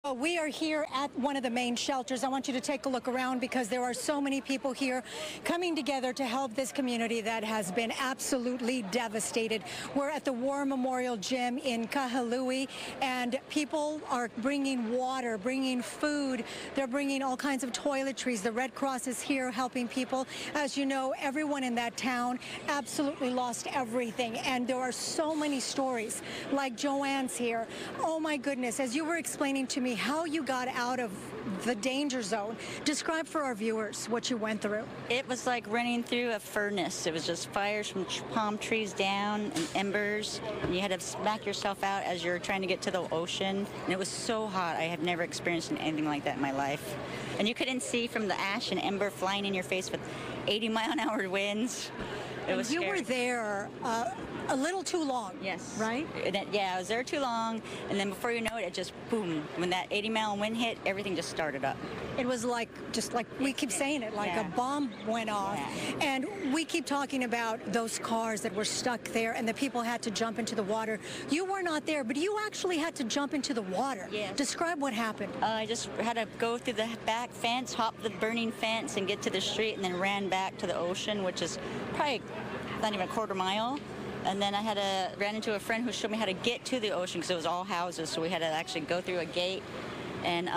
Well, we are here at one of the main shelters. I want you to take a look around because there are so many people here coming together to help this community that has been absolutely devastated. We're at the War Memorial Gym in Kahului, and people are bringing water, bringing food. They're bringing all kinds of toiletries. The Red Cross is here helping people. As you know, everyone in that town absolutely lost everything, and there are so many stories like Joanne's here. Oh my goodness, as you were explaining to me how you got out of the danger zone. Describe for our viewers what you went through. It was like running through a furnace. It was just fires from palm trees down and embers, and you had to smack yourself out as you're trying to get to the ocean. And it was so hot. I have never experienced anything like that in my life. And you couldn't see from the ash and ember flying in your face with 80-mile-an-hour winds. It was You scary. were there a little too long. Yes. Right? Yeah, I was there too long, and then before you know it, it just boom. When that 80-mile wind hit, everything just started up. It was just like we keep saying it, like a bomb went off. Yeah. And we keep talking about those cars that were stuck there and the people had to jump into the water. You were not there, but you actually had to jump into the water. Yes. Describe what happened. I just had to go through the back fence, hop the burning fence, and get to the street, and then ran back to the ocean, which is probably not even a quarter mile. And then I ran into a friend who showed me how to get to the ocean because it was all houses, so we had to actually go through a gate. And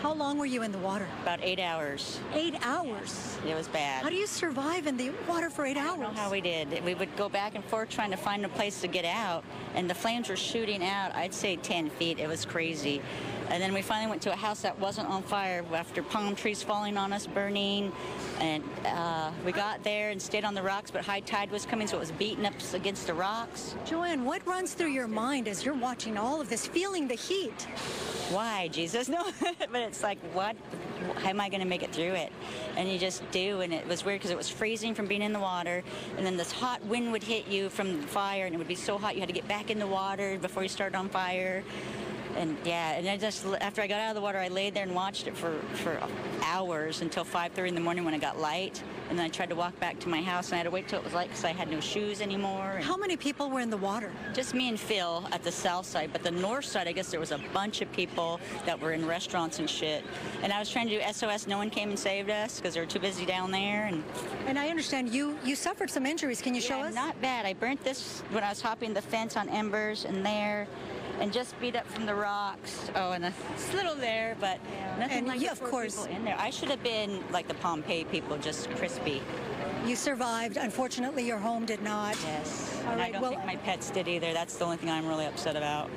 How long were you in the water? about 8 hours. 8 hours. It was bad. How do you survive in the water for 8 hours? I don't know how we did. We would go back and forth trying to find a place to get out, and the flames were shooting out, I'd say 10 feet. It was crazy. And then we finally went to a house that wasn't on fire after palm trees falling on us, burning. And we got there and stayed on the rocks, but high tide was coming, so it was beating up against the rocks. Joanne, what runs through your mind as you're watching all of this, feeling the heat? Why, Jesus? No, but it's like, what? How am I going to make it through it? And you just do, and it was weird because it was freezing from being in the water, and then this hot wind would hit you from the fire, and it would be so hot you had to get back in the water before you started on fire. And yeah, and after I got out of the water, I laid there and watched it for hours until 5:30 in the morning when it got light. And then I tried to walk back to my house, and I had to wait till it was light because I had no shoes anymore. And How many people were in the water? just me and Phil at the south side, but the north side, I guess there was a bunch of people that were in restaurants and shit. And I was trying to do SOS. No one came and saved us because they were too busy down there. And I understand you suffered some injuries. Can you show us? Not bad. I burnt this when I was hopping the fence on embers and there. And just beat up from the rocks. Oh, and it's little there, but nothing And like you, the of poor course. people in there. I should have been like the Pompeii people, just crispy. You survived. Unfortunately, your home did not. Yes. All And right, I don't well, think my pets did either. That's the only thing I'm really upset about.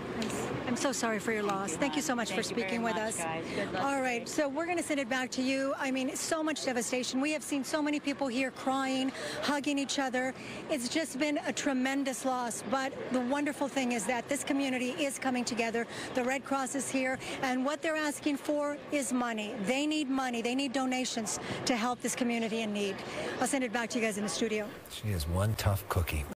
I'm so sorry for your loss. Thank you so much for Thank you very speaking with much, us. guys. Good luck All right, today. so we're going to send it back to you. I mean, so much devastation. We have seen so many people here crying, hugging each other. It's just been a tremendous loss. But the wonderful thing is that this community is coming together. The Red Cross is here, and what they're asking for is money. They need money. They need donations to help this community in need. I'll send it back to you guys in the studio. She is one tough cookie.